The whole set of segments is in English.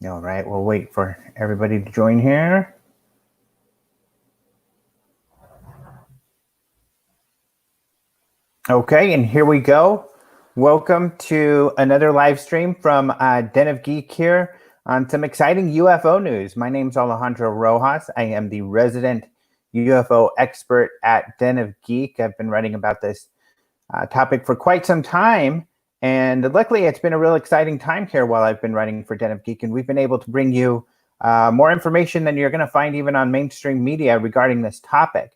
All right, we'll wait for everybody to join here. Okay, and here we go. Welcome to another live stream from Den of Geek here on some exciting UFO news. My name's Alejandro Rojas. I am the resident UFO expert at Den of Geek. I've been writing about this topic for quite some time. And luckily, it's been a real exciting time here while I've been writing for Den of Geek. And we've been able to bring you more information than you're going to find even on mainstream media regarding this topic.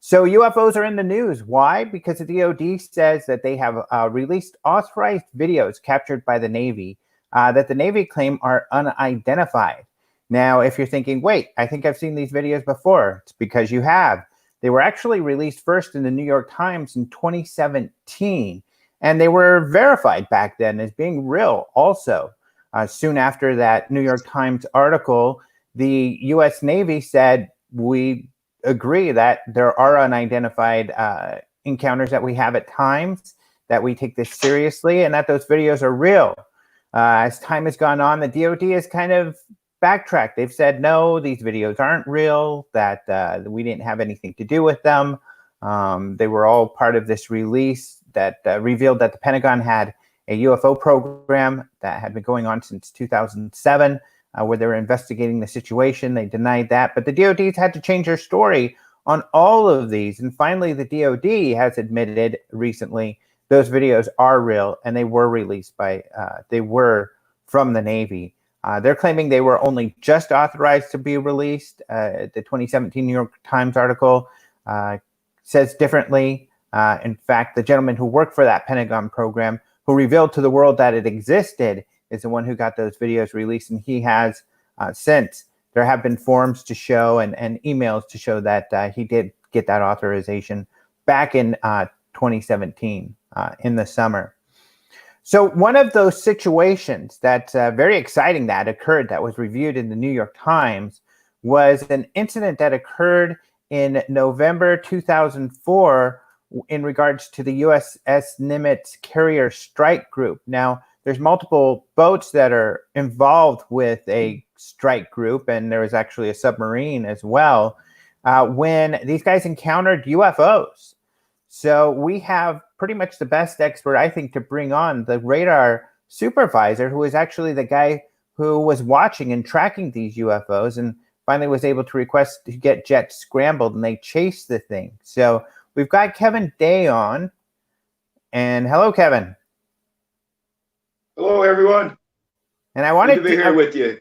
So UFOs are in the news. Why? Because the DoD says that they have released authorized videos captured by the Navy that the Navy claim are unidentified. Now, if you're thinking, wait, I think I've seen these videos before, it's because you have. They were actually released first in the New York Times in 2017, and they were verified back then as being real also. Soon after that New York Times article, the U.S. Navy said, we agree that there are unidentified encounters that we have at times, that we take this seriously, and that those videos are real. As time has gone on, the DoD has kind of backtracked. They've said, no, these videos aren't real, that we didn't have anything to do with them. They were all part of this release that revealed that the Pentagon had a UFO program that had been going on since 2007, where they were investigating the situation. They denied that, but the DoD's had to change their story on all of these. And finally, the DoD has admitted recently those videos are real, and they were released by, they were from the Navy. They're claiming they were only just authorized to be released. The 2017 New York Times article says differently. In fact, the gentleman who worked for that Pentagon program, who revealed to the world that it existed, is the one who got those videos released, and he has since. There have been forms to show and emails to show that he did get that authorization back in 2017 in the summer. So one of those situations that's very exciting that occurred, that was reviewed in the New York Times, was an incident that occurred in November 2004 in regards to the USS Nimitz carrier strike group. Now, there's multiple boats that are involved with a strike group, and there was actually a submarine as well, when these guys encountered UFOs. So we have pretty much the best expert, I think, to bring on, the radar supervisor, who is actually the guy who was watching and tracking these UFOs and finally was able to request to get jets scrambled, and they chased the thing. So we've got Kevin Day on. And hello, Kevin. Hello, everyone. And I wanted to be here with you.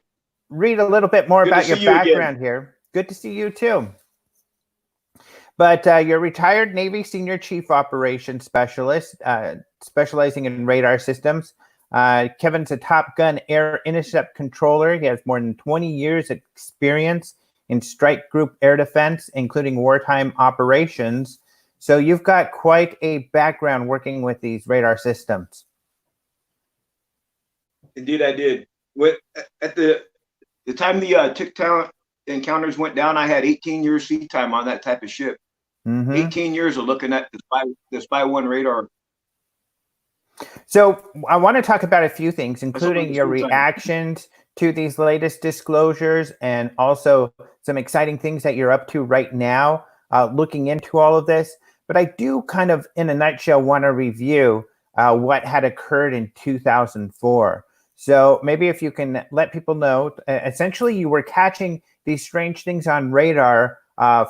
Read a little bit more about your background here. Good to see you too. But you're a retired Navy Senior Chief Operations Specialist, specializing in radar systems. Kevin's a Top Gun Air Intercept Controller. He has more than 20 years experience in strike group air defense, including wartime operations. So you've got quite a background working with these radar systems. Indeed, I did. At the time the Tick-Town encounters went down, I had 18 years sea time on that type of ship. 18 years of looking at the Spy 1 radar. So I want to talk about a few things, including your reactions to these latest disclosures, and also some exciting things that you're up to right now, looking into all of this. But I do kind of, in a nutshell, want to review what had occurred in 2004. So maybe if you can let people know, essentially you were catching these strange things on radar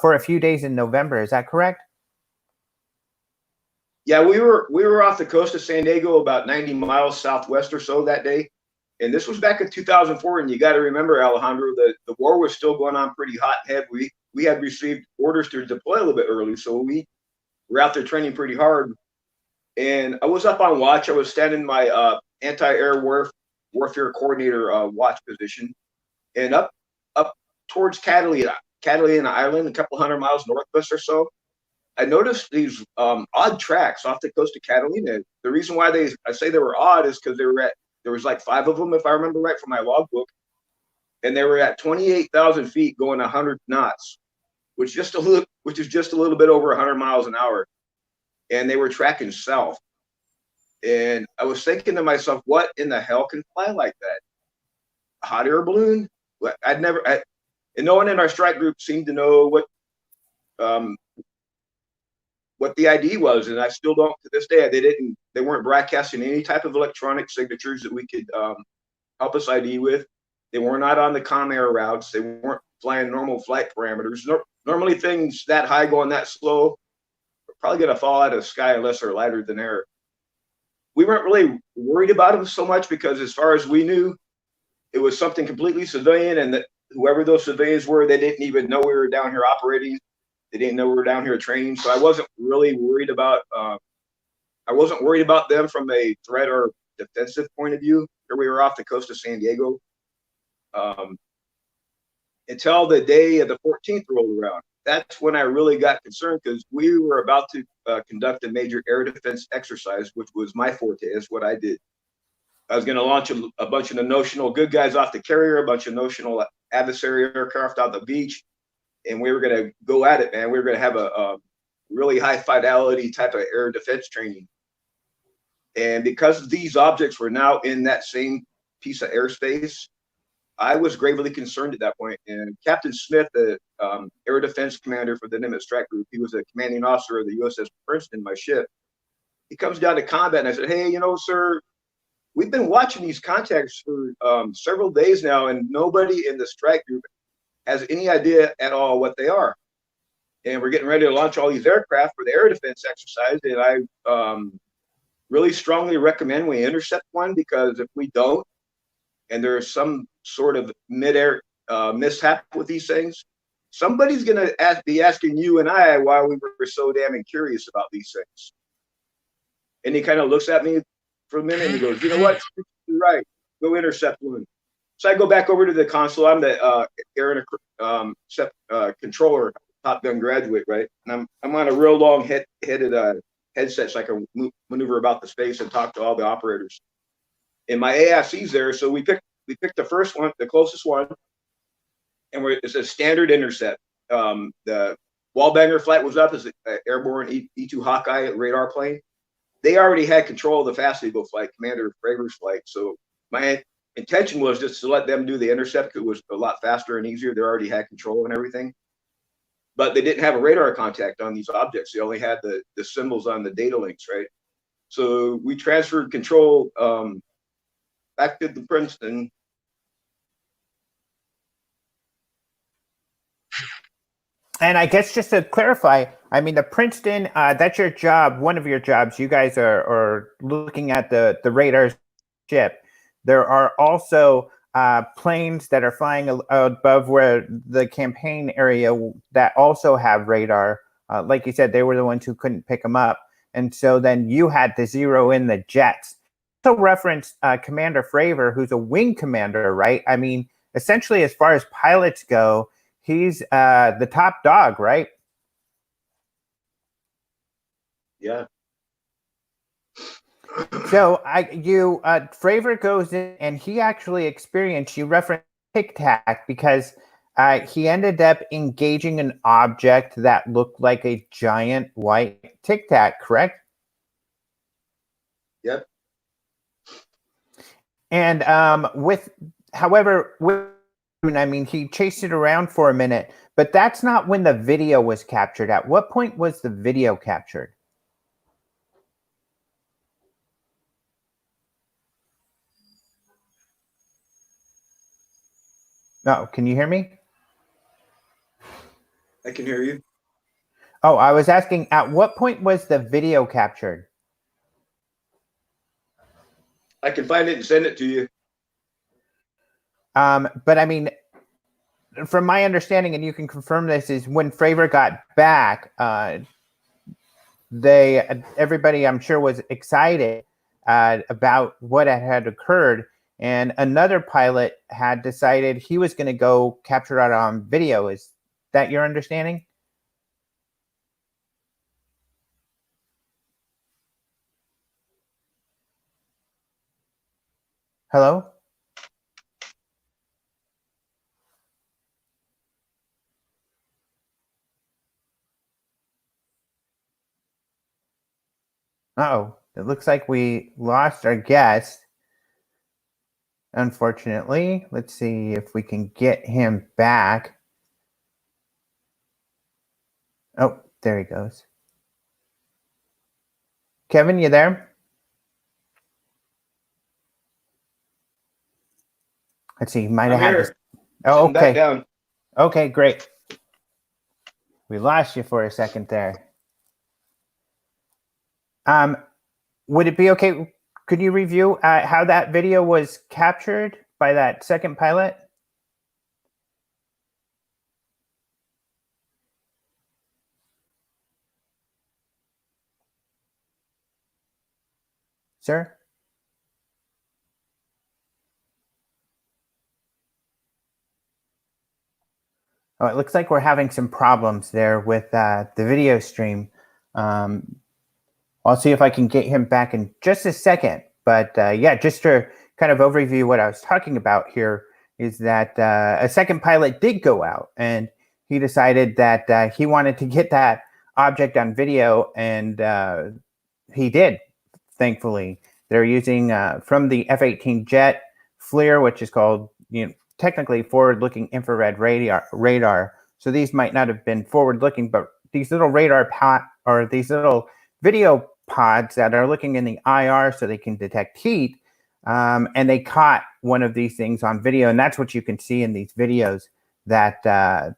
for a few days in November. Is that correct? Yeah, we were off the coast of San Diego, about 90 miles southwest or so that day. And this was back in 2004. And you got to remember, Alejandro, the war was still going on pretty hot and heavy. We had received orders to deploy a little bit early. So we were out there training pretty hard. And I was up on watch. I was standing in my anti-air warfare coordinator watch position. And up towards Catalina Island, a couple hundred miles northwest or so, I noticed these odd tracks off the coast of Catalina. The reason why I say they were odd is because there was like 5 of them, if I remember right, from my logbook, and they were at 28,000 feet going 100 knots, which is just a little bit over 100 miles an hour, and they were tracking south. And I was thinking to myself, what in the hell can fly like that? hot air balloon. And no one in our strike group seemed to know what the ID was, and I still don't to this day. They weren't broadcasting any type of electronic signatures that we could help us ID with. They were not on the comm air routes. They weren't flying normal flight parameters. Normally things that high going that slow are probably going to fall out of the sky unless they're lighter than air. We weren't really worried about them so much because as far as we knew, it was something completely civilian, and that whoever those civilians were, they didn't even know we were down here operating. They didn't know we were down here training. So I wasn't really worried about them from a threat or defensive point of view. Here we were off the coast of San Diego. Until the day of the 14th rolled around. That's when I really got concerned because we were about to conduct a major air defense exercise, which was my forte. Is what I did. I was going to launch a bunch of the notional good guys off the carrier, a bunch of notional adversary aircraft out the beach, and we were going to go at it, man. We were going to have a really high fidelity type of air defense training. And because these objects were now in that same piece of airspace, I was gravely concerned at that point. And Captain Smith, the air defense commander for the Nimitz strike group, he was a commanding officer of the USS Princeton, my ship. He comes down to combat, and I said, "Hey, sir, we've been watching these contacts for several days now, and nobody in the strike group has any idea at all what they are. And we're getting ready to launch all these aircraft for the air defense exercise, and I really strongly recommend we intercept one, because if we don't, and there's some sort of mid-air mishap with these things, somebody's going to be asking you and I why we were so damn curious about these things." And he kind of looks at me for a minute and he goes, "You know what? You're right. Go intercept one." So I go back over to the console. I'm the air controller, Top Gun graduate, right? And I'm on a real long headed headset, so I can maneuver about the space and talk to all the operators. And my AIC's there, so we picked the first one, the closest one, and it's a standard intercept. The Wallbanger flight was up as an airborne E-2 Hawkeye radar plane. They already had control of the fast eagle flight, Commander Fravor's flight. So my intention was just to let them do the intercept, because it was a lot faster and easier. They already had control and everything. But they didn't have a radar contact on these objects. They only had the symbols on the data links, right? So we transferred control back to the Princeton. And I guess just to clarify, I mean, the Princeton, that's your job, one of your jobs. You guys are looking at the radar ship. There are also planes that are flying above where the campaign area that also have radar. Like you said, they were the ones who couldn't pick them up. And so then you had to zero in the jets. So reference Commander Fravor, who's a wing commander, right? I mean, essentially, as far as pilots go, he's the top dog, right? Yeah. So Fravor goes in, and he actually experienced, you referenced Tic Tac, because he ended up engaging an object that looked like a giant white Tic Tac, correct? Yep. And I mean, he chased it around for a minute, but that's not when the video was captured. At what point was the video captured? Oh, can you hear me? I can hear you. Oh, I was asking, at what point was the video captured? I can find it and send it to you. But I mean, from my understanding, and you can confirm this, is when Fravor got back, everybody, I'm sure, was excited about what had occurred, and another pilot had decided he was going to go capture it on video. Is that your understanding? Hello? Uh-oh, it looks like we lost our guest. unfortunately. Let's see if we can get him back. Oh, there he goes. Kevin, you there? Let's see. He might have had this. Oh, Sitting back okay. down. Okay, great. We lost you for a second there. Would it be okay? Could you review how that video was captured by that second pilot? Sir? Oh, it looks like we're having some problems there with the video stream. I'll see if I can get him back in just a second. But yeah, just to kind of overview what I was talking about here is that a second pilot did go out and he decided that he wanted to get that object on video, and he did, thankfully. They're using from the F-18 jet FLIR, which is called, technically forward-looking infrared radar. So these might not have been forward-looking, but these little these little video pods that are looking in the IR so they can detect heat, and they caught one of these things on video, and that's what you can see in these videos that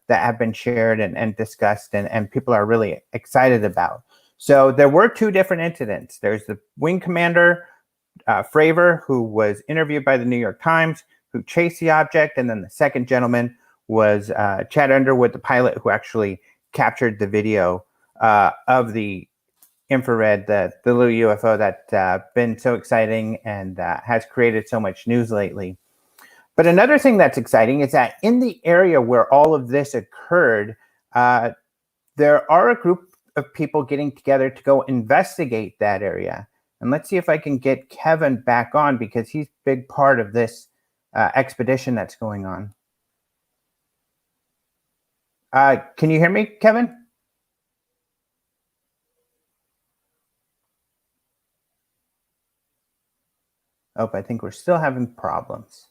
have been shared and discussed, and people are really excited about. So there were two different incidents. There's the wing commander, Fravor, who was interviewed by the New York Times, who chased the object, and then the second gentleman was Chad Underwood, the pilot who actually captured the video of the infrared, the little UFO that's been so exciting and has created so much news lately. But another thing that's exciting is that in the area where all of this occurred, there are a group of people getting together to go investigate that area. And let's see if I can get Kevin back on, because he's a big part of this expedition that's going on. Can you hear me, Kevin? Oh, I think we're still having problems.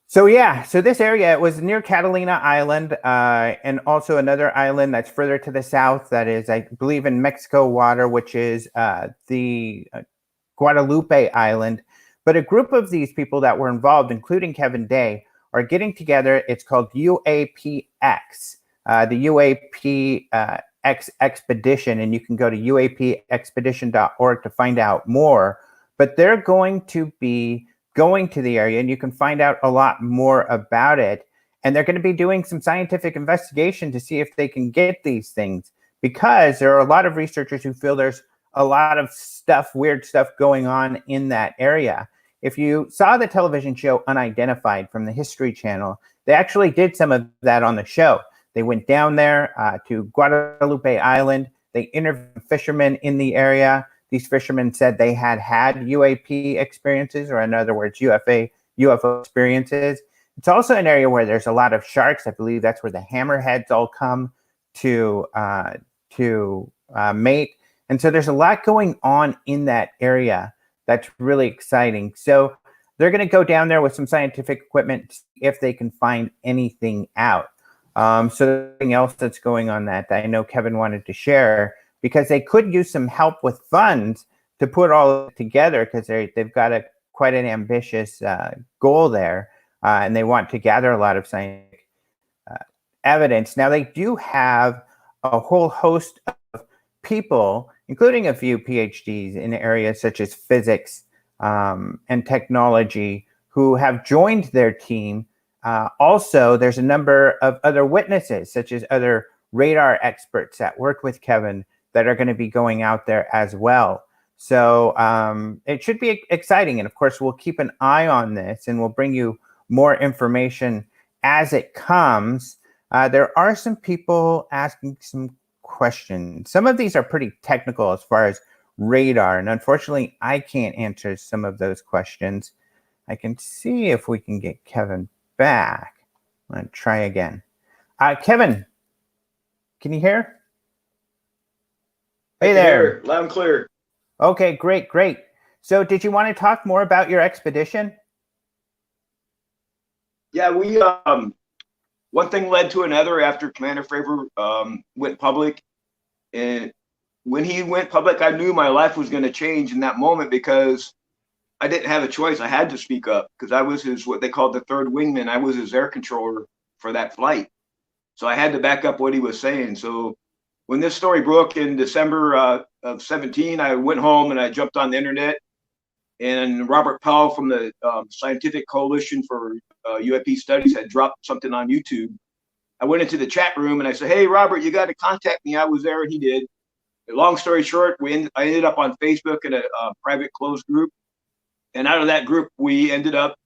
So yeah, so this area, it was near Catalina Island, and also another island that's further to the south that is, I believe, in Mexico water, which is the Guadalupe Island. But a group of these people that were involved, including Kevin Day, are getting together. It's called UAPX, the UAPX Expedition, and you can go to uapexpedition.org to find out more. But they're going to be going to the area, and you can find out a lot more about it. And they're going to be doing some scientific investigation to see if they can get these things, because there are a lot of researchers who feel there's a lot of weird stuff going on in that area. If you saw the television show Unidentified from the History Channel, they actually did some of that on the show. They went down there to Guadalupe Island. They interviewed fishermen in the area. These fishermen said they had UAP experiences, or in other words, UFO experiences. It's also an area where there's a lot of sharks. I believe that's where the hammerheads all come to mate. And so there's a lot going on in that area that's really exciting. So they're going to go down there with some scientific equipment to see if they can find anything out. So anything else that's going on that I know Kevin wanted to share, because they could use some help with funds to put all together, because they've got quite an ambitious goal there, and they want to gather a lot of scientific evidence. Now, they do have a whole host of people, including a few PhDs in areas such as physics and technology, who have joined their team. Also, there's a number of other witnesses, such as other radar experts that work with Kevin, that are going to be going out there as well. So it should be exciting. And of course, we'll keep an eye on this, and we'll bring you more information as it comes. There are some people asking some questions. Some of these are pretty technical as far as radar, and unfortunately, I can't answer some of those questions. I can see if we can get Kevin back. I'm going to try again. Kevin, can you hear? Hey there. Loud and clear. Okay, great. So did you want to talk more about your expedition? Yeah, we one thing led to another after Commander Fravor went public, and when he went public, I knew my life was going to change in that moment because I didn't have a choice. I had to speak up because I was his, what they called the third wingman. I was his air controller for that flight. So I had to back up what he was saying. So when this story broke in December of 17, I went home and I jumped on the internet, and Robert Powell from the Scientific Coalition for UFP Studies had dropped something on YouTube. I went into the chat room and I said, "Hey, Robert, you got to contact me." I was there, and he did. Long story short, I ended up on Facebook in a private closed group. And out of that group, we ended up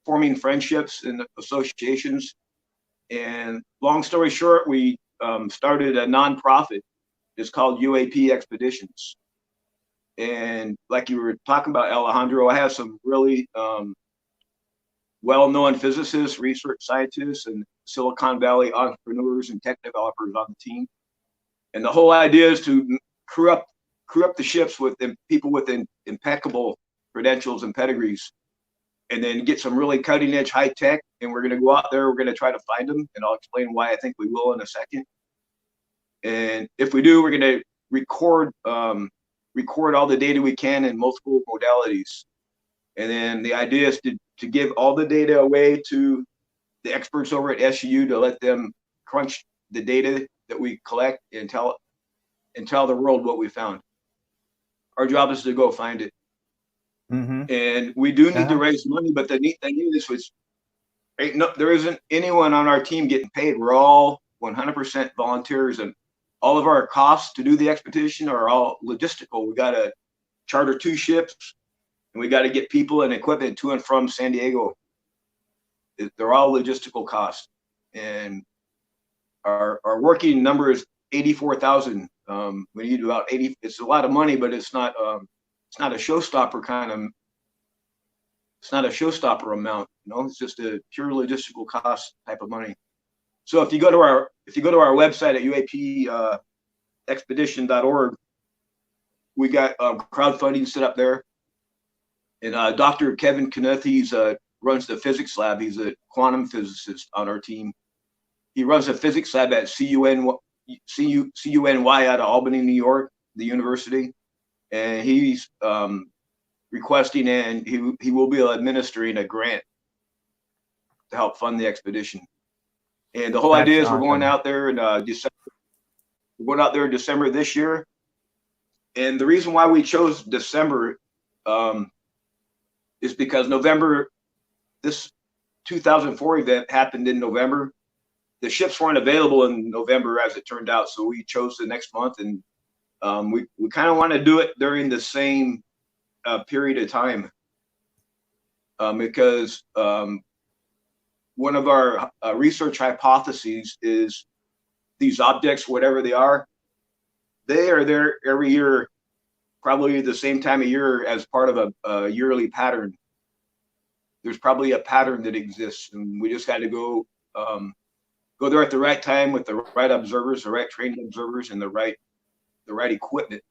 forming friendships and associations. And long story short, we started a nonprofit. It's called UAP Expeditions. And like you were talking about, Alejandro, I have some really well-known physicists, research scientists, and Silicon Valley entrepreneurs and tech developers on the team. And the whole idea is to crew up the ships with people with impeccable credentials and pedigrees, and then get some really cutting edge high tech. And we're going to go out there. We're going to try to find them, and I'll explain why I think we will in a second. And if we do, we're going to record all the data we can in multiple modalities. And then the idea is to give all the data away to the experts over at SU to let them crunch the data that we collect and tell the world what we found. Our job is to go find it. Mm-hmm. And we do need to raise money, but the neat thing is there isn't anyone on our team getting paid. We're all 100% volunteers, and all of our costs to do the expedition are all logistical. We got to charter 2 ships, and we got to get people and equipment to and from San Diego. They're all logistical costs, and our working number is 84,000. We need about 80. It's a lot of money, but it's not a showstopper It's not a showstopper amount. It's just a pure logistical cost type of money. So if you go to our website at uapexpedition.org, we got crowdfunding set up there, and Dr. Kevin Kenneth, runs the physics lab. He's a quantum physicist on our team. He runs a physics lab at CUNY out of Albany, New York, the university, and he's requesting, and he will be administering a grant to help fund the expedition. And the whole idea is we're going out there in December. We're going out there in December this year, and the reason why we chose December is because this 2004 event happened in November. The ships weren't available in November, as it turned out, so we chose the next month, and we kind of want to do it during the same period of time, because one of our research hypotheses is these objects, whatever they are there every year, probably the same time of year as part of a yearly pattern. There's probably a pattern that exists, and we just got to go there at the right time with the right observers, the right trained observers, and the right equipment.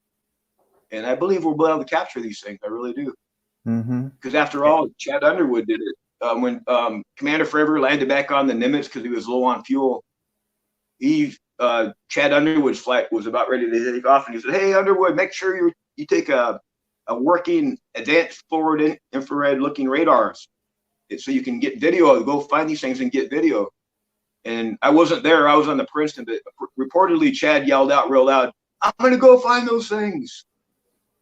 And I believe we'll be able to capture these things. I really do. Because after all, Chad Underwood did it. When Commander Fravor landed back on the Nimitz because he was low on fuel, Chad Underwood's flight was about ready to take off, and he said, "Hey, Underwood, make sure you take a working advanced forward infrared looking radars, so you can get video. Go find these things and get video." And I wasn't there. I was on the Princeton, but reportedly Chad yelled out real loud, "I'm going to go find those things."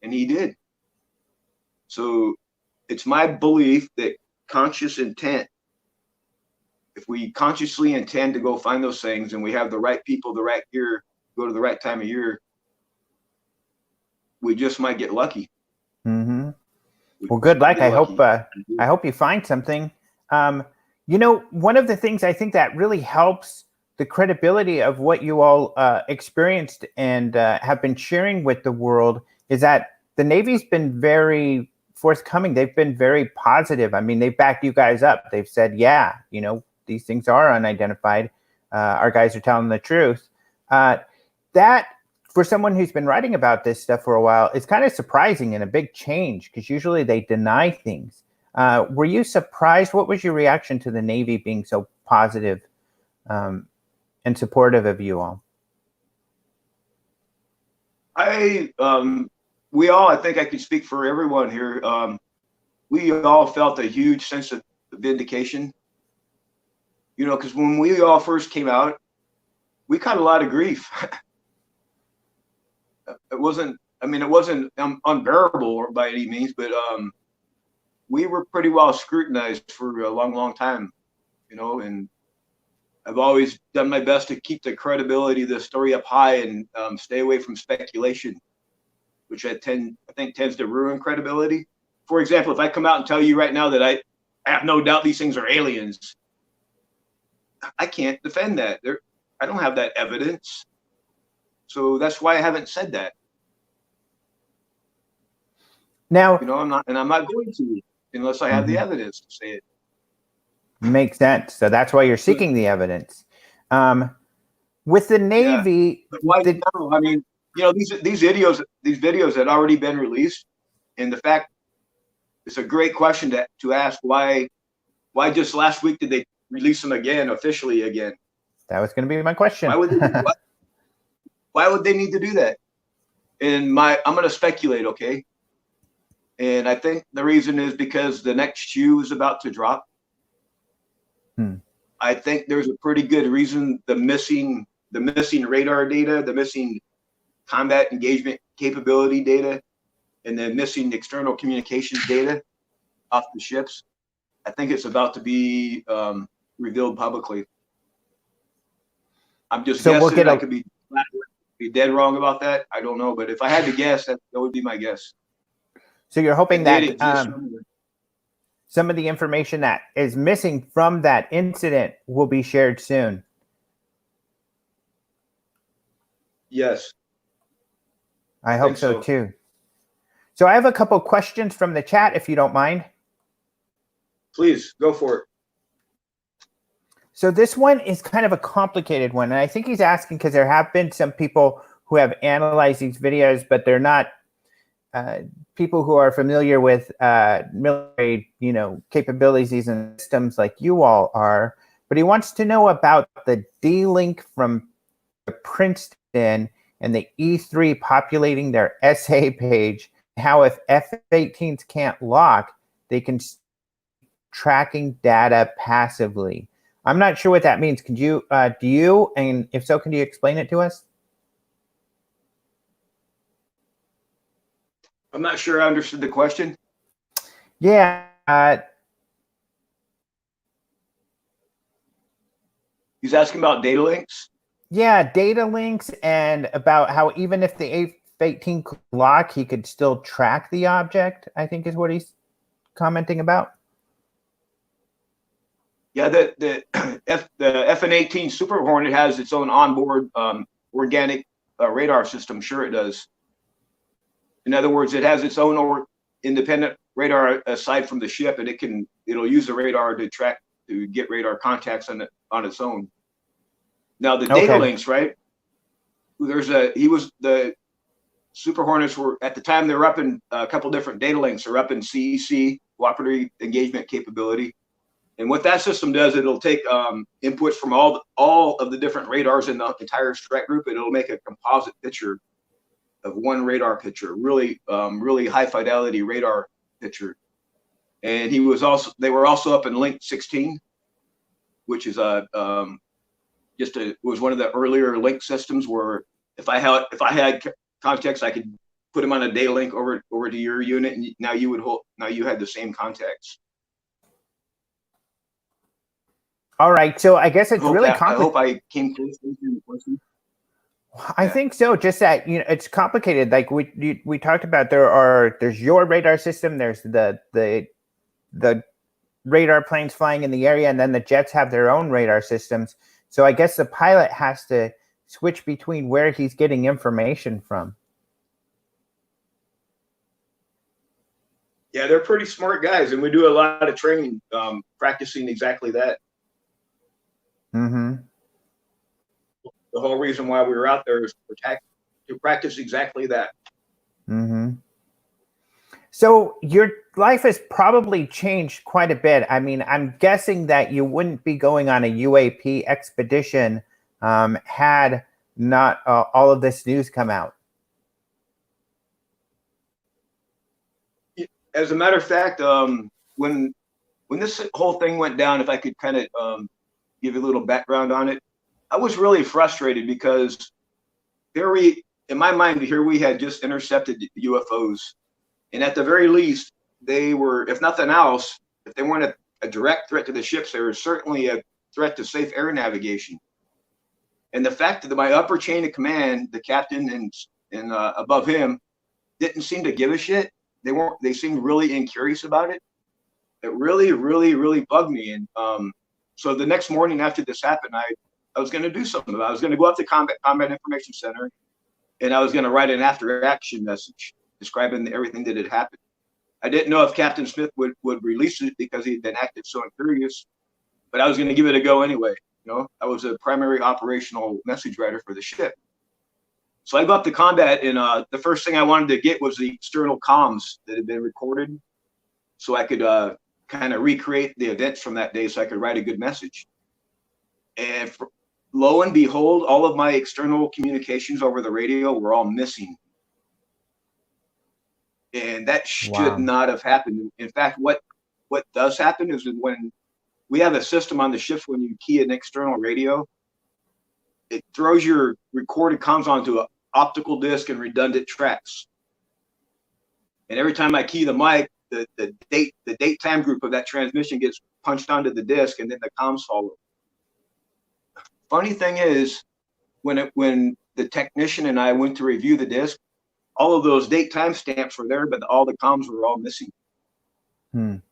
And he did. So it's my belief that conscious intent, if we consciously intend to go find those things and we have the right people, the right gear, go to the right time of year, we just might get lucky. Well, good luck. I hope you find something. One of the things I think that really helps the credibility of what you all experienced and have been sharing with the world is that the Navy's been very forthcoming. They've been very positive. I mean, they've backed you guys up. They've said, yeah, these things are unidentified. Our guys are telling the truth. That for someone who's been writing about this stuff for a while, it's kind of surprising and a big change because usually they deny things. Were you surprised? What was your reaction to the Navy being so positive and supportive of you all? We all, I think I can speak for everyone here. We all felt a huge sense of vindication, you know, because when we all first came out, we caught a lot of grief. It wasn't unbearable by any means, but we were pretty well scrutinized for a long, long time, you know, and I've always done my best to keep the credibility of the story up high and stay away from speculation, which I think tends to ruin credibility. For example, if I come out and tell you right now that I have no doubt these things are aliens, I can't defend that. I don't have that evidence. So that's why I haven't said that. Now, you know, I'm not going to unless I have the evidence to say it. Makes sense. So that's why you're seeking the evidence. With the Navy, but why? I mean, you know, these videos had already been released, and the fact it's a great question to ask why just last week did they release them again officially again? That was going to be my question. Why would they need to do that? And I'm going to speculate, okay? And I think the reason is because the next shoe is about to drop. I think there's a pretty good reason the missing radar data, the missing combat engagement capability data, and the missing external communications data off the ships. I think it's about to be revealed publicly. I'm just guessing. I could be dead wrong about that. I don't know, but if I had to guess, that would be my guess. So you're hoping that some of the information that is missing from that incident will be shared soon. Yes. I hope so too. So I have a couple questions from the chat, if you don't mind. Please, go for it. So this one is kind of a complicated one. And I think he's asking because there have been some people who have analyzed these videos, but they're not people who are familiar with military, you know, capabilities and systems like you all are. But he wants to know about the D-Link from Princeton and the E3 populating their essay page. How if F-18s can't lock, they can tracking data passively. I'm not sure what that means. Could you, do you, and if so, can you explain it to us? I'm not sure I understood the question. Yeah. He's asking about data links? Yeah, data links, and about how even if the F-18 could lock, he could still track the object, I think is what he's commenting about. Yeah, the F-18 Super Hornet has its own onboard organic radar system. Sure, it does. In other words, it has its own independent radar aside from the ship, and it'll use the radar to get radar contacts on its own. Now the data links, right? The Super Hornets were at the time they were up in a couple different data links. They're up in CEC, cooperative engagement capability. And what that system does, it'll take inputs from all of the different radars in the entire strike group, and it'll make a composite picture of one radar picture, really high fidelity radar picture. And they were also up in Link 16, which is was one of the earlier link systems where if I had contacts, I could put them on a data link over to your unit, and now you had the same contacts. All right, so I guess it's really complicated. I hope I came close to answering the question. I think so. Just that, you know, it's complicated. Like we talked about, there's your radar system, there's the radar planes flying in the area, and then the jets have their own radar systems. So I guess the pilot has to switch between where he's getting information from. Yeah, they're pretty smart guys, and we do a lot of training practicing exactly that. Mm-hmm. The whole reason why we were out there is to protect to practice exactly that. Mm-hmm. So your life has probably changed quite a bit. I mean, I'm guessing that you wouldn't be going on a UAP expedition had not all of this news come out. As a matter of fact, when this whole thing went down, if I could kind of give you a little background on it, I was really frustrated because in my mind, here we had just intercepted UFOs. And at the very least, they were, if nothing else, if they weren't a direct threat to the ships, they were certainly a threat to safe air navigation. And the fact that my upper chain of command, the captain and above him, didn't seem to give a shit. They seemed really incurious about it. It really, really, really bugged me. And so the next morning after this happened, I was going to do something about it. I was going to go up to Combat Information Center, and I was going to write an after-action message describing everything that had happened. I didn't know if Captain Smith would release it because he'd been active so incurious, but I was going to give it a go anyway. I was a primary operational message writer for the ship. So I go up to combat, and the first thing I wanted to get was the external comms that had been recorded, so I could kind of recreate the events from that day, so I could write a good message. And lo and behold, all of my external communications over the radio were all missing. And that should not have happened. In fact, what does happen is when we have a system on the ships, when you key an external radio, it throws your recorded comms onto an optical disc and redundant tracks. And every time I key the mic, the date time group of that transmission gets punched onto the disc, and then the comms follow. Funny thing is, when the technician and I went to review the disc, all of those date time stamps were there, but all the comms were all missing. And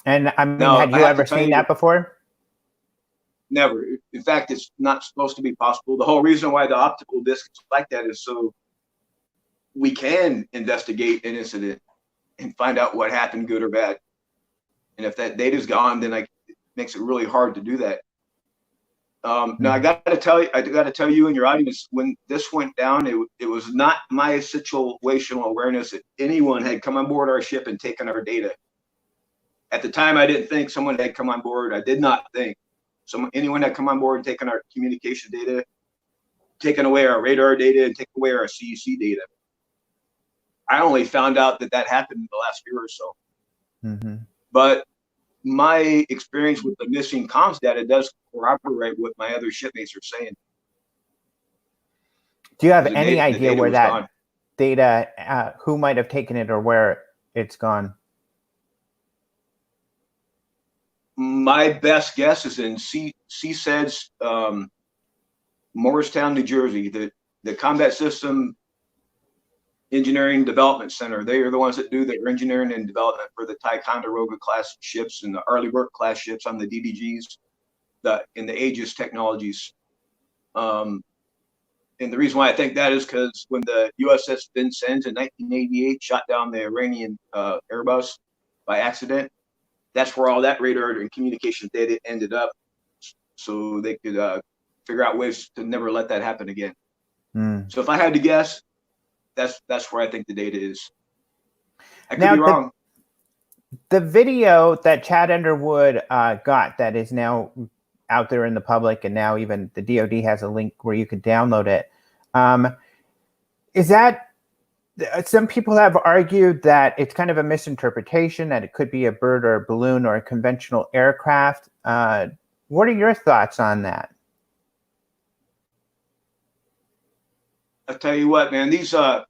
I mean, had you ever seen that before? Never. In fact, it's not supposed to be possible. The whole reason why the optical disc is like that is so we can investigate an incident and find out what happened, good or bad. And if that data's gone, then it makes it really hard to do that. Now I got to tell you and your audience, when this went down, it was not my situational awareness that anyone had come on board our ship and taken our data. At the time, I didn't think someone had come on board. I did not think anyone had come on board and taken our communication data, taken away our radar data, and taken away our CEC data. I only found out that happened in the last year or so. But my experience with the missing comms data does corroborate what my other shipmates are saying. Do you have any idea where that data, who might have taken it or where it's gone? My best guess is in CSED's Morristown, New Jersey, the Combat System Engineering Development Center. They are the ones that do the engineering and development for the Ticonderoga class ships and the Arleigh Burke class ships on the DDGs, in the Aegis technologies. And the reason why I think that is because when the USS Vincennes in 1988 shot down the Iranian Airbus by accident, that's where all that radar and communication data ended up, so they could figure out ways to never let that happen again. So if I had to guess, that's where I think the data is. I could be wrong. The video that Chad Underwood got that is now out there in the public, and now even the DoD has a link where you could download it. Is that, some people have argued that it's kind of a misinterpretation, that it could be a bird or a balloon or a conventional aircraft. What are your thoughts on that? I'll tell you what, man, these from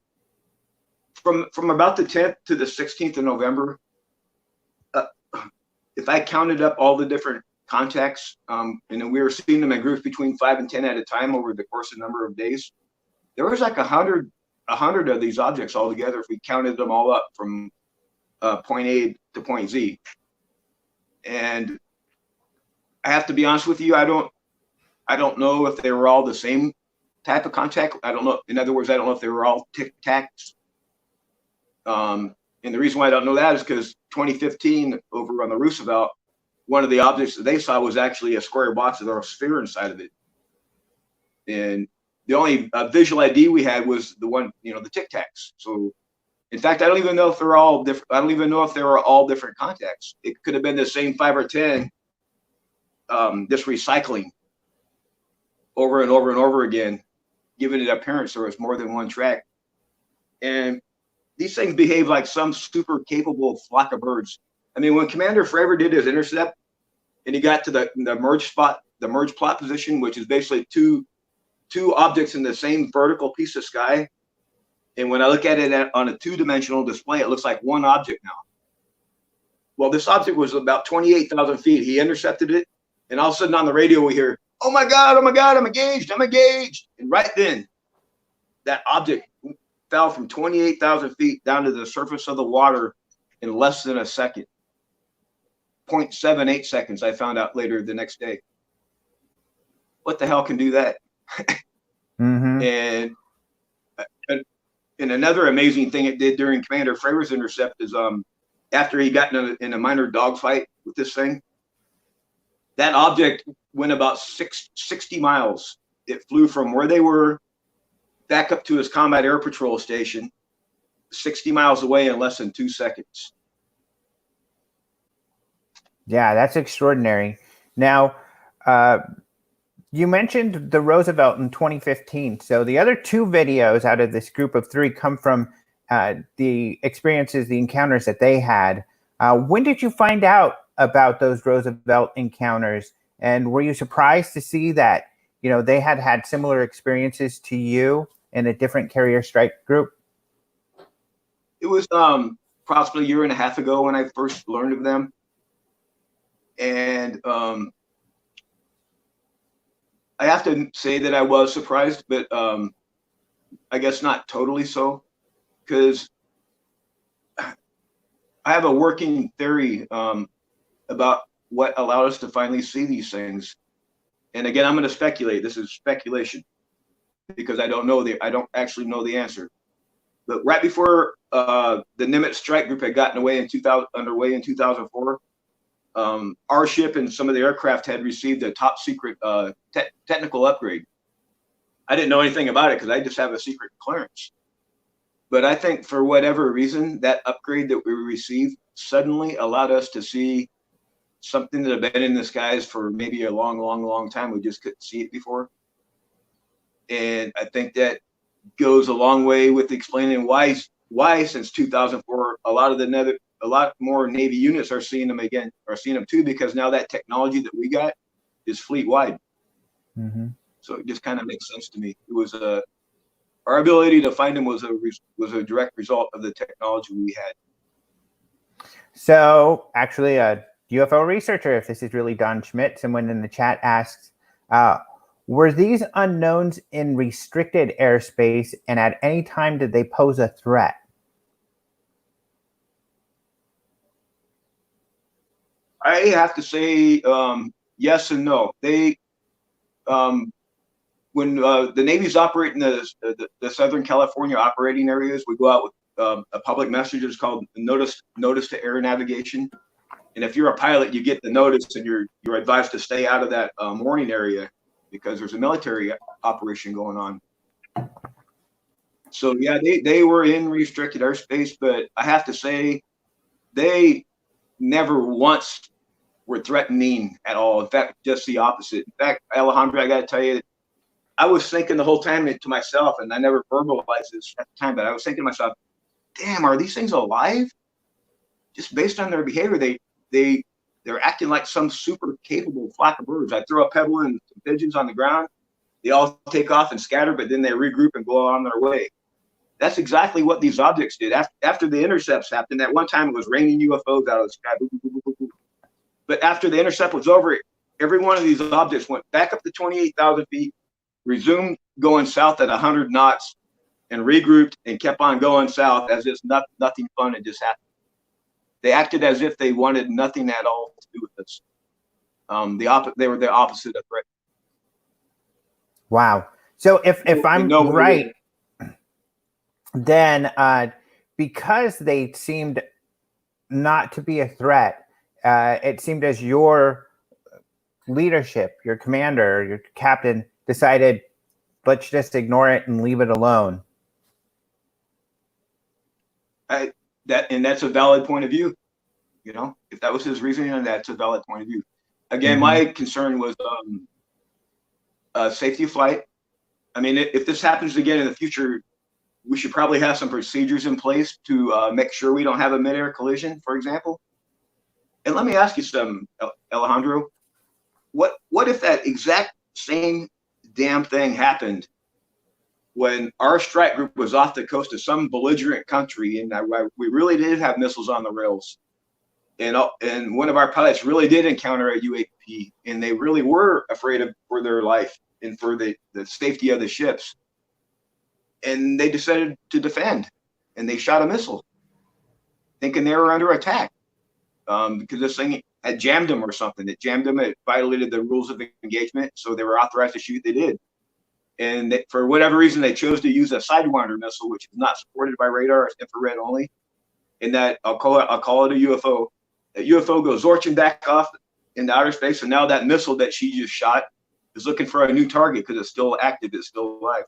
about the 10th to the 16th of November, if I counted up all the different contacts, and then we were seeing them in groups between 5 and 10 at a time over the course of a number of days, there was like 100 of these objects altogether if we counted them all up from point A to point Z. And I have to be honest with you, I don't know if they were all the same type of contact. I don't know. In other words, I don't know if they were all tic-tacs. And the reason why I don't know that is because 2015 over on the Roosevelt, one of the objects that they saw was actually a square box with a sphere inside of it. And the only visual ID we had was the one, the Tic Tacs. So, in fact, I don't even know if they're all different. I don't even know if they were all different contacts. It could have been the same 5 or 10, just recycling over and over and over again, giving it appearance there was more than one track. And these things behave like some super capable flock of birds. I mean, when Commander Fravor did his intercept and he got to the merge spot, the merge plot position, which is basically two objects in the same vertical piece of sky. And when I look at it on a 2-dimensional display, it looks like one object now. Well, this object was about 28,000 feet. He intercepted it. And all of a sudden on the radio, we hear, oh my God, I'm engaged. And right then, that object fell from 28,000 feet down to the surface of the water in less than a second. 0.78 seconds, I found out later the next day. What the hell can do that? And another amazing thing it did during Commander Fravor's intercept is after he got in a minor dogfight with this thing, that object went about 60 miles. It flew from where they were back up to his combat air patrol station, 60 miles away in less than 2 seconds. Yeah, that's extraordinary. Now, you mentioned the Roosevelt in 2015. So the other 2 videos out of this group of 3 come from the experiences, the encounters that they had. When did you find out about those Roosevelt encounters? And were you surprised to see that, they had similar experiences to you in a different carrier strike group? It was approximately a year and a half ago when I first learned of them. And I have to say that I was surprised, but I guess not totally so, because I have a working theory about what allowed us to finally see these things. And again, I'm going to speculate. This is speculation because I don't actually know the answer. But right before the Nimitz strike group had gotten underway in 2004, our ship and some of the aircraft had received a top secret technical upgrade. I didn't know anything about it because I just have a secret clearance. But I think for whatever reason, that upgrade that we received suddenly allowed us to see something that had been in the skies for maybe a long, long, long time. We just couldn't see it before. And I think that goes a long way with explaining why since 2004, a lot more Navy units are seeing them too, because now that technology that we got is fleet wide. So it just kind of makes sense to me. It was our ability to find them was a direct result of the technology we had. So actually, a UFO researcher, if this is really Don Schmidt, someone in the chat asks, were these unknowns in restricted airspace, and at any time did they pose a threat? I have to say yes and no. They, when the Navy's operating the Southern California operating areas, we go out with a public message. It's called notice to air navigation. And if you're a pilot, you get the notice, and you're advised to stay out of that warning area because there's a military operation going on. So yeah, they were in restricted airspace, but I have to say they never once were threatening at all. In fact, just the opposite. In fact, Alejandro, I got to tell you, I was thinking the whole time to myself, and I never verbalized this at the time, but I was thinking to myself, damn, are these things alive? Just based on their behavior, they're acting like some super capable flock of birds. I throw a pebble and some pigeons on the ground. They all take off and scatter, but then they regroup and go on their way. That's exactly what these objects did. After the intercepts happened, at one time it was raining UFOs out of the sky. But after the intercept was over, every one of these objects went back up to 28,000 feet, resumed going south at 100 knots, and regrouped and kept on going south as if nothing fun had just happened. They acted as if they wanted nothing at all to do with us. They were the opposite of threat. Wow. So if I'm right, then because they seemed not to be a threat, it seemed as your leadership, your commander, your captain decided, let's just ignore it and leave it alone. That's a valid point of view. You know, if that was his reasoning, that's a valid point of view. Again, Mhm. my concern was safety of flight. I mean, if this happens again in the future, we should probably have some procedures in place to make sure we don't have a mid-air collision, for example. And let me ask you something, Alejandro. What if that exact same damn thing happened when our strike group was off the coast of some belligerent country, and we really did have missiles on the rails, and one of our pilots really did encounter a UAP, and they really were afraid for their life and for the safety of the ships, and they decided to defend, and they shot a missile, thinking they were under attack, because this thing had jammed them or something. It jammed them. It violated the rules of engagement, so they were authorized to shoot. They did. And for whatever reason, they chose to use a Sidewinder missile, which is not supported by radar. It's infrared only. And that I'll call it a UFO. That UFO goes zorching back off into outer space, and now that missile that she just shot is looking for a new target because it's still active, it's still alive.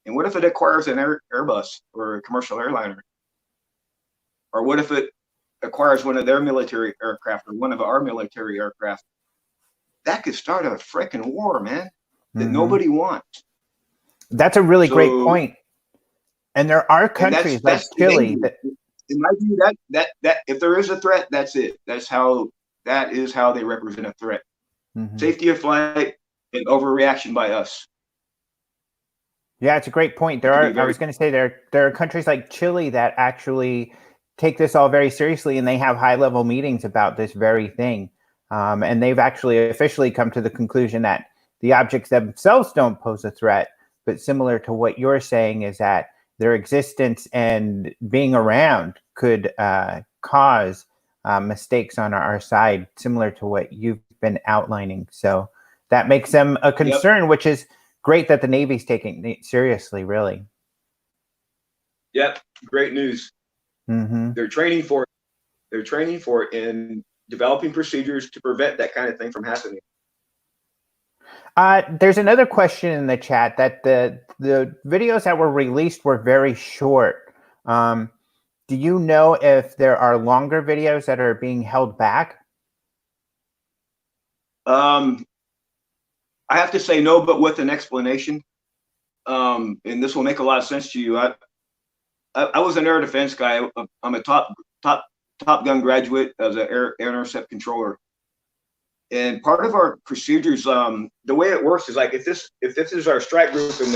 And what if it acquires an Airbus or a commercial airliner? Or what if it acquires one of their military aircraft or one of our military aircraft? That could start a freaking war, man, that nobody wants. That's a really great point. And there are countries like Chile that, in my view, that if there is a threat, that's it. That is how they represent a threat. Safety of flight and overreaction by us. Yeah, it's a great point. I was going to say there are countries like Chile that actually take this all very seriously, and they have high-level meetings about this very thing. And they've actually officially come to the conclusion that the objects themselves don't pose a threat, but similar to what you're saying is that their existence and being around could cause mistakes on our side, similar to what you've been outlining. So that makes them a concern, which is great that the Navy's taking it seriously, really. Yep, great news. They're training for it. They're training for it and developing procedures to prevent that kind of thing from happening. There's another question in the chat that the videos that were released were very short. Do you know if there are longer videos that are being held back? I have to say no, but with an explanation. And this will make a lot of sense to you. I was an air defense guy. I'm a top gun graduate as an air intercept controller. And part of our procedures, the way it works is like if this is our strike group and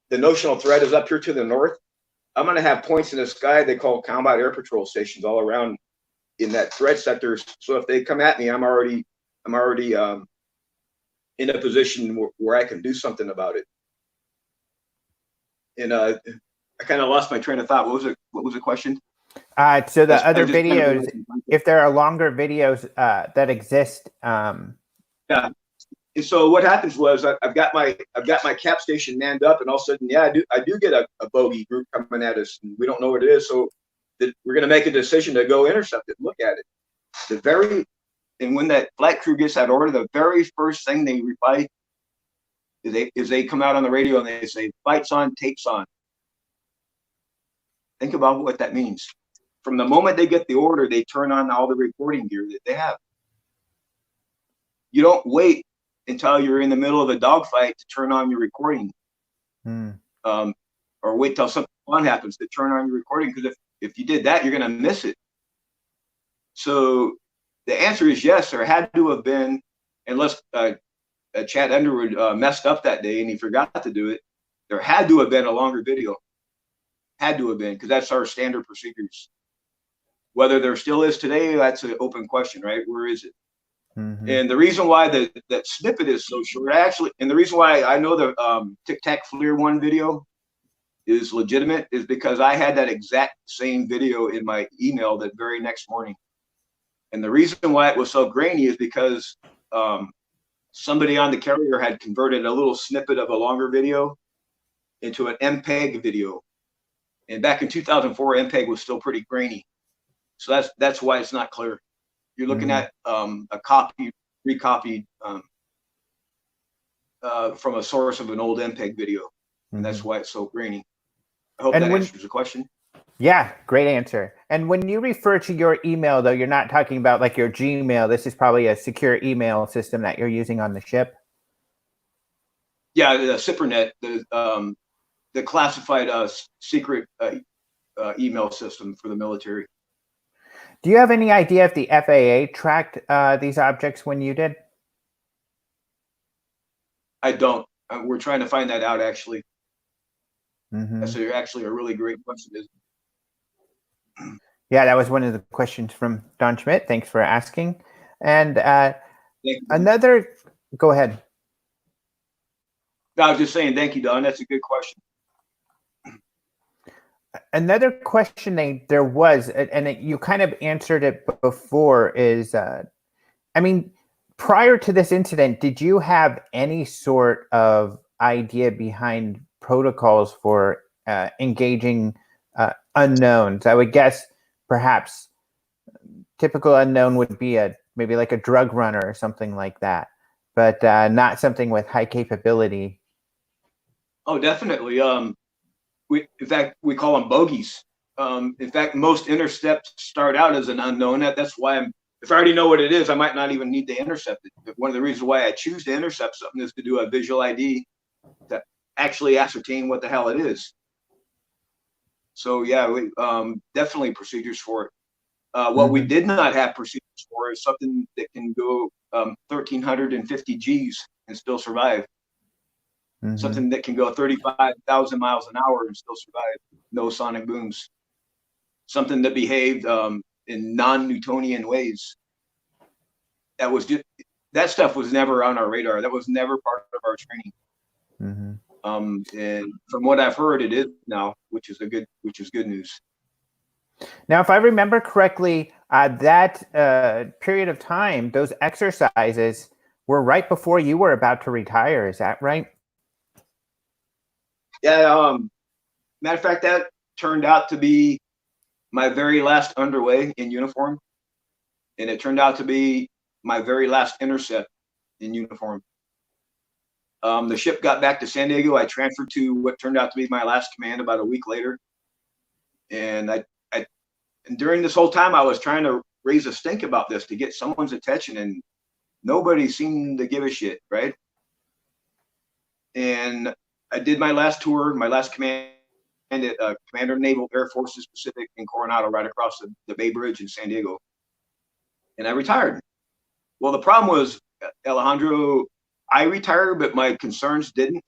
the notional threat is up here to the north, I'm going to have points in the sky they call combat air patrol stations all around in that threat sector. So if they come at me, I'm already in a position where I can do something about it. And I kind of lost my train of thought. What was the question? So the other videos, if there are longer videos that exist. Yeah. And so what happens was I've got my cap station manned up, and all of a sudden, yeah, I do get a bogey group coming at us, and we don't know what it is. So we're going to make a decision to go intercept it, look at it. And when that flight crew gets that order, the very first thing they reply is they come out on the radio and they say, "Fight's on, tapes on." Think about what that means. From the moment they get the order, they turn on all the recording gear that they have. You don't wait until you're in the middle of a dogfight to turn on your recording, or wait till something fun happens to turn on your recording. Because if you did that, you're going to miss it. So the answer is yes. There had to have been, unless Chad Underwood messed up that day and he forgot to do it. There had to have been a longer video. Had to have been, because that's our standard procedures. Whether there still is today, that's an open question, right? Where is it? And the reason why that snippet is so short, and the reason why I know the Tic Tac Fleer 1 video is legitimate is because I had that exact same video in my email that very next morning. And the reason why it was so grainy is because somebody on the carrier had converted a little snippet of a longer video into an MPEG video. And back in 2004, MPEG was still pretty grainy. So that's why it's not clear. You're looking at a copy, recopied from a source of an old MPEG video. and that's why it's so grainy. I hope that answers the question. Yeah, great answer. And when you refer to your email, though, you're not talking about like your Gmail. This is probably a secure email system that you're using on the ship. Yeah, the SIPRNet, the classified secret email system for the military. Do you have any idea if the FAA tracked these objects when you did? I don't. We're trying to find that out, actually. That's actually a really great question. Yeah, that was one of the questions from Don Schmidt. Thanks for asking. And another, go ahead. No, I was just saying, thank you, Don. That's a good question. Another question there was, and you kind of answered it before, is, I mean, prior to this incident, did you have any sort of idea behind protocols for engaging unknowns? I would guess perhaps typical unknown would be maybe like a drug runner or something like that, but not something with high capability. Oh, definitely. In fact, we call them bogeys. In fact, most intercepts start out as an unknown. That's why if I already know what it is, I might not even need to intercept it. One of the reasons why I choose to intercept something is to do a visual ID to actually ascertain what the hell it is. So yeah, we definitely procedures for it. What we did not have procedures for is something that can go 1,350 Gs and still survive. Something that can go 35,000 miles an hour and still survive. No sonic booms. Something that behaved in non-Newtonian ways. That stuff was never on our radar. That was never part of our training. And from what I've heard, it is now, which is good news. Now, if I remember correctly, that period of time, those exercises were right before you were about to retire. Is that right? Yeah. Matter of fact, that turned out to be my very last underway in uniform, and it turned out to be my very last intercept in uniform. The ship got back to San Diego. I transferred to what turned out to be my last command about a week later, and and during this whole time, I was trying to raise a stink about this to get someone's attention, and nobody seemed to give a shit, right? And I did my last tour, my last command at Commander Naval Air Forces Pacific in Coronado, right across the Bay Bridge in San Diego. And I retired. Well, the problem was, Alejandro, I retired, but my concerns didn't.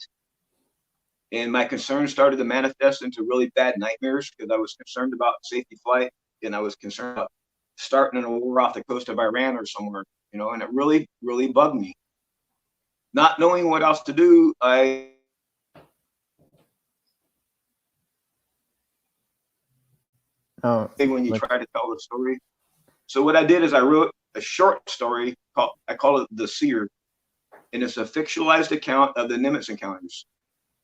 And my concerns started to manifest into really bad nightmares because I was concerned about safety flight, and I was concerned about starting a war off the coast of Iran or somewhere, and it really, really bugged me. Not knowing what else to do, when you try to tell the story. So what I did is I wrote a short story I call it The Seer, and it's a fictionalized account of the Nimitz encounters.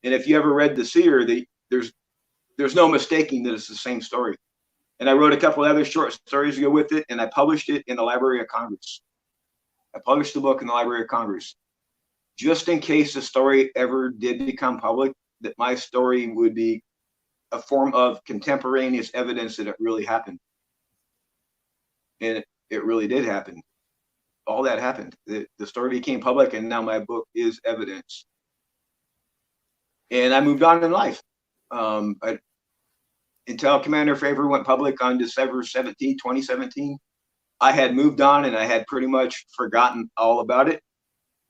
And if you ever read The Seer, there's no mistaking that it's the same story. And I wrote a couple other short stories to go with it, and I published it in the Library of Congress. I published the book in the Library of Congress, just in case the story ever did become public, that my story would be a form of contemporaneous evidence that it really happened. And it really did happen. All that happened. The story became public, and now my book is evidence. And I moved on in life. Until Commander Favor went public on December 17, 2017, I had moved on, and I had pretty much forgotten all about it.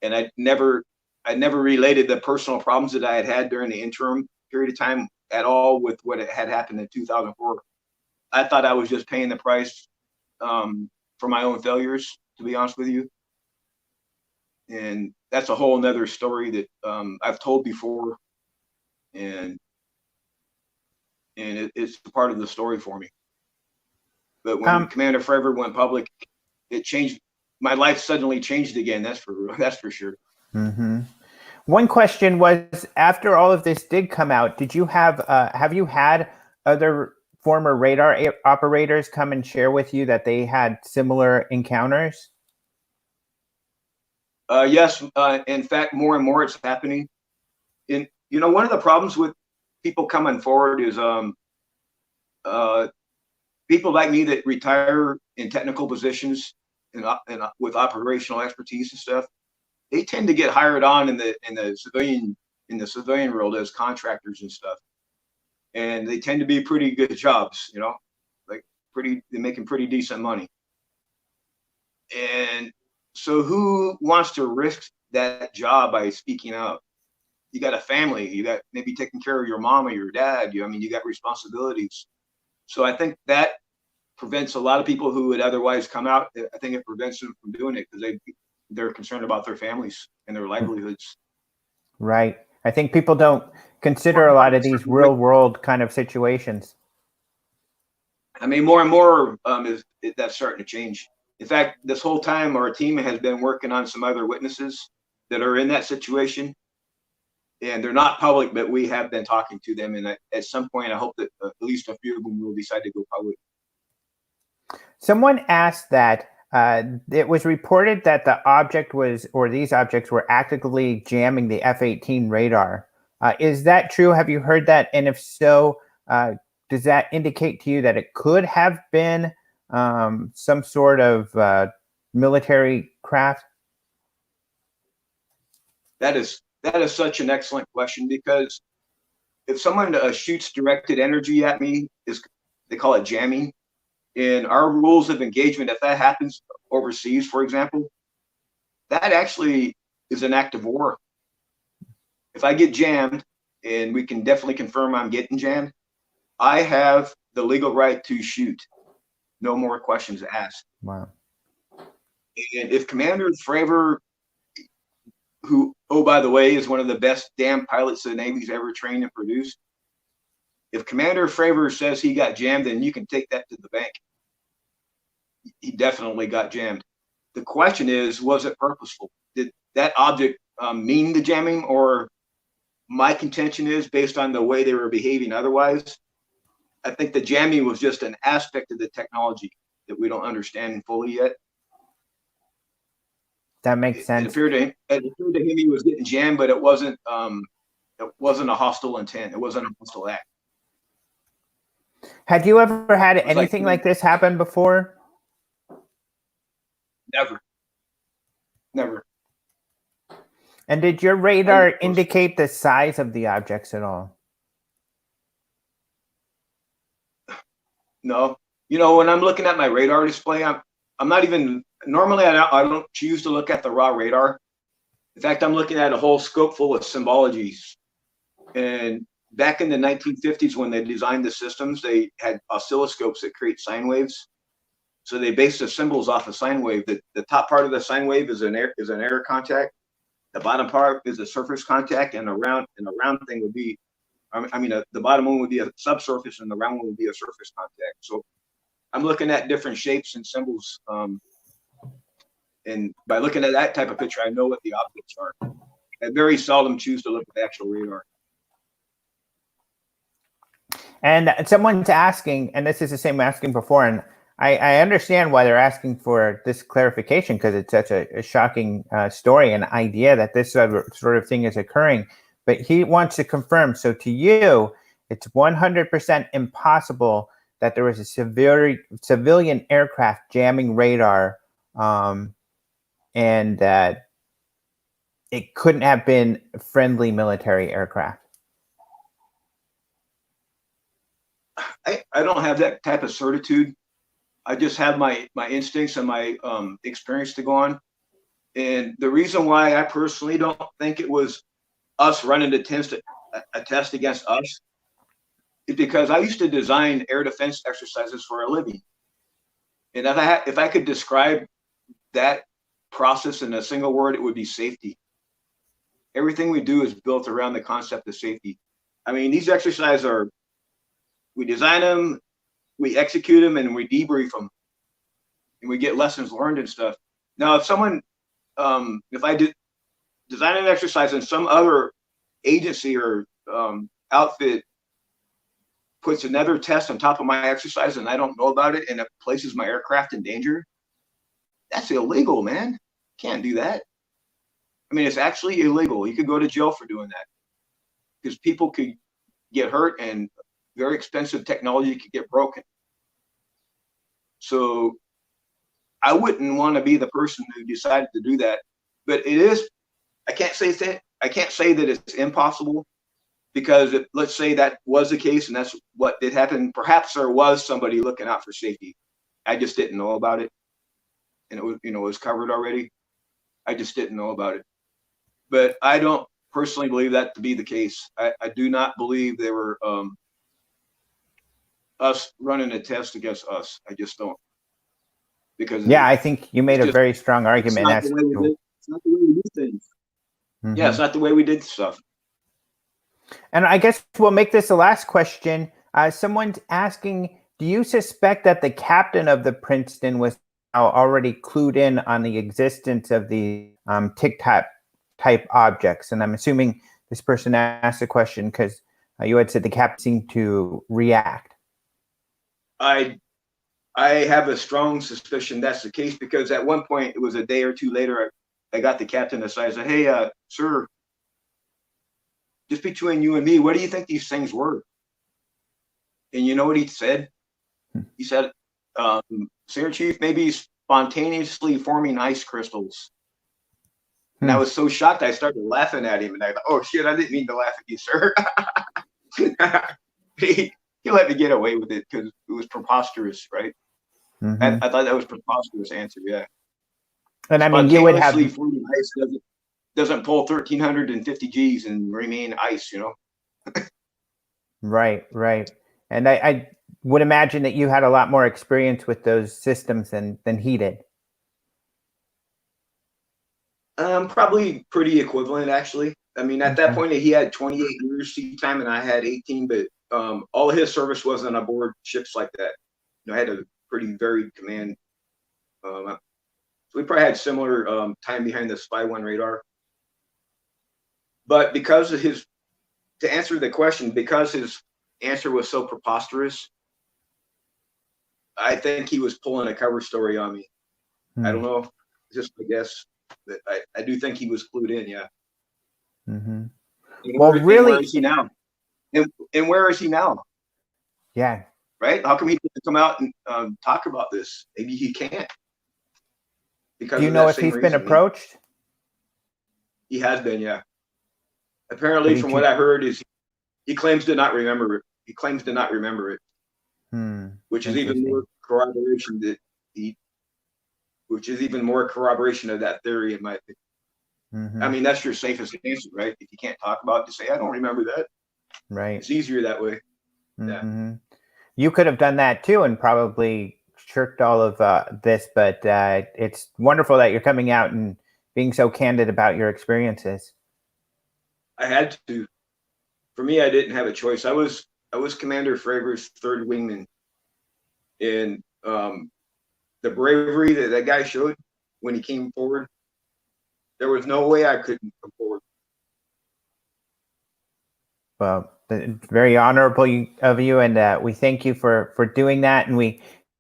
And I never related the personal problems that I had during the interim period of time at all with what had happened in 2004. I thought I was just paying the price for my own failures, to be honest with you. And that's a whole nother story that I've told before, and it's part of the story for me. But when Commander Forever went public, it changed. My life suddenly changed again. That's for sure. One question was, after all of this did come out, did you have you had other former radar operators come and share with you that they had similar encounters? Yes. In fact, more and more it's happening. one of the problems with people coming forward is people like me that retire in technical positions and with operational expertise and stuff. They tend to get hired on in the civilian world as contractors and stuff, and they tend to be pretty good jobs. Like they're making pretty decent money. And so, who wants to risk that job by speaking out? You got a family. You got maybe taking care of your mom or your dad. You got responsibilities. So I think that prevents a lot of people who would otherwise come out. I think it prevents them from doing it because they're concerned about their families and their livelihoods. Right. I think people don't consider a lot of these real world kind of situations. I mean, more and more that's starting to change. In fact, this whole time our team has been working on some other witnesses that are in that situation. And they're not public, but we have been talking to them. And at some point, I hope that at least a few of them will decide to go public. Someone asked that it was reported that these objects were actively jamming the F-18 radar. Is that true? Have you heard that? And if so, does that indicate to you that it could have been some sort of military craft? That is such an excellent question, because if someone shoots directed energy at me, they call it jamming. In our rules of engagement, if that happens overseas, for example, that actually is an act of war. If I get jammed, and we can definitely confirm I'm getting jammed, I have the legal right to shoot. No more questions asked. Wow. And if Commander Fravor, who, oh, by the way, is one of the best damn pilots the Navy's ever trained and produced, if Commander Fravor says he got jammed, then you can take that to the bank. He definitely got jammed. The question is, was it purposeful? Did that object mean the jamming? Or my contention is, based on the way they were behaving otherwise, I think the jamming was just an aspect of the technology that we don't understand fully yet. That makes sense. It appeared to him he was getting jammed, but it wasn't a hostile intent. It wasn't a hostile act. Had you ever had anything like this happen before? Never. And did your radar indicate the size of the objects at all? No. When I'm looking at my radar display, I'm not even, normally I don't choose to look at the raw radar. In fact, I'm looking at a whole scope full of symbologies. And back in the 1950s, when they designed the systems, they had oscilloscopes that create sine waves. So they based the symbols off a sine wave. The top part of the sine wave is an air contact. The bottom part is a surface contact, and the round thing would be, the bottom one would be a subsurface, and the round one would be a surface contact. So I'm looking at different shapes and symbols, and by looking at that type of picture, I know what the objects are. I very seldom choose to look at the actual radar. And someone's asking, and this is the same asking before, and I understand why they're asking for this clarification, because it's such a shocking story and idea that this sort of thing is occurring. But he wants to confirm, so to you, it's 100% impossible that there was a civilian aircraft jamming radar, and that it couldn't have been friendly military aircraft. I don't have that type of certitude. I just have my instincts and my experience to go on. And the reason why I personally don't think it was us running a test against us is because I used to design air defense exercises for a living. And if I could describe that process in a single word, it would be safety. Everything we do is built around the concept of safety. I mean, these exercises we design them, we execute them, and we debrief them, and we get lessons learned and stuff. Now, if someone, if I design an exercise and some other agency or outfit puts another test on top of my exercise and I don't know about it, and it places my aircraft in danger, that's illegal, man. Can't do that. I mean, it's actually illegal. You could go to jail for doing that. because people could get hurt and very expensive technology could get broken. So I wouldn't want to be the person who decided to do that. But it is, I can't say that it's impossible, because let's say that was the case and that's what did happen. Perhaps there was somebody looking out for safety. I just didn't know about it, and it was, it was covered already. I just didn't know about it. But I don't personally believe that to be the case. I do not believe they were us running a test against us. I just don't. Because I think you made a very strong argument. It's not the way we do things. Mm-hmm. Yeah, it's not the way we did stuff. And I guess we'll make this the last question. Someone's asking, do you suspect that the captain of the Princeton was already clued in on the existence of the tic-tac type objects? And I'm assuming this person asked the question because you had said the captain seemed to react. I have a strong suspicion that's the case, because at one point, it was a day or two later, I got the captain aside. I said, hey, sir, just between you and me, what do you think these things were? And you know what he said? He said, Senior Chief, maybe spontaneously forming ice crystals. And I was so shocked, I started laughing at him. And I thought, oh, shit, I didn't mean to laugh at you, sir. He let me get away with it because it was preposterous, right? Mm-hmm. I thought that was preposterous answer, yeah. And I mean, you would have forming ice doesn't pull 1,350 Gs and remain ice, Right. And I would imagine that you had a lot more experience with those systems than he did. Probably pretty equivalent, actually. I mean, at that point, he had 28 years sea time and I had 18, but all of his service wasn't aboard ships like that. I had a pretty varied command. So we probably had similar time behind the Spy 1 radar. But because of to answer the question, because his answer was so preposterous, I think he was pulling a cover story on me. I don't know, just a guess. But I do think he was clued in, yeah. Mm-hmm. Well, really, where is he now? And where is he now? Yeah. Right? How come he doesn't come out and talk about this? Maybe he can't. Because do you know if he's been approached? He has been, yeah. Apparently, from what I heard, is he claims to not remember it. He claims to not remember it, which is even more corroboration of that theory, in my opinion. Mm-hmm. I mean, that's your safest answer, right? If you can't talk about it, to say, I don't remember that. Right. It's easier that way. Mm-hmm. Yeah. You could have done that too and probably shirked all of this, but it's wonderful that you're coming out and being so candid about your experiences. I had to. For me, I didn't have a choice. I was Commander Fravor's third wingman, and the bravery that guy showed when he came forward, there was no way I couldn't come forward. Well, it's very honorable of you, and we thank you for doing that, and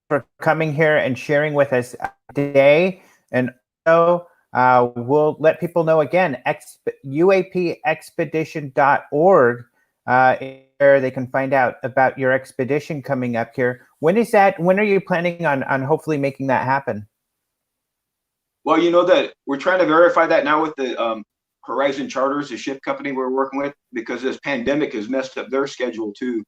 for coming here and sharing with us today. And so we'll let people know again, uapexpedition.org, where they can find out about your expedition coming up here. When is that? When are you planning on hopefully making that happen? Well, that we're trying to verify that now with the Horizon Charters, the ship company we're working with, because this pandemic has messed up their schedule too.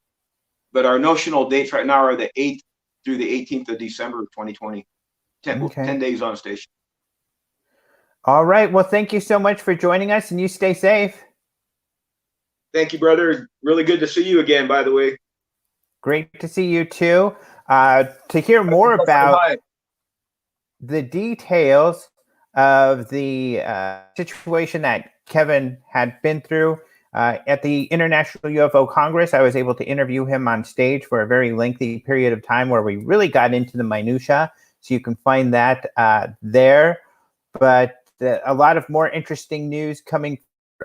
But our notional dates right now are the 8th through the 18th of December of 2020. 10 days on station. All right. Well, thank you so much for joining us, and you stay safe. Thank you, brother. Really good to see you again, by the way. Great to see you too. To hear more about the details of the situation that Kevin had been through at the International UFO Congress, I was able to interview him on stage for a very lengthy period of time where we really got into the minutia. So you can find that there. But a lot of more interesting news coming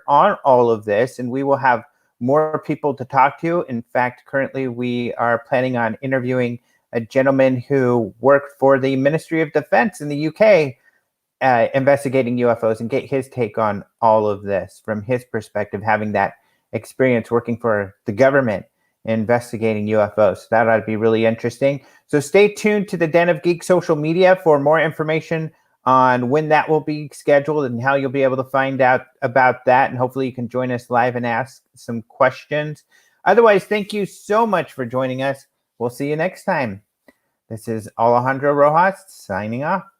on all of this, and we will have more people to talk to. In fact, currently we are planning on interviewing a gentleman who worked for the Ministry of Defense in the UK, investigating UFOs, and get his take on all of this from his perspective, having that experience working for the government investigating UFOs. So that ought to be really interesting. So stay tuned to the Den of Geek social media for more information on when that will be scheduled and how you'll be able to find out about that. And hopefully you can join us live and ask some questions. Otherwise, thank you so much for joining us. We'll see you next time. This is Alejandro Rojas signing off.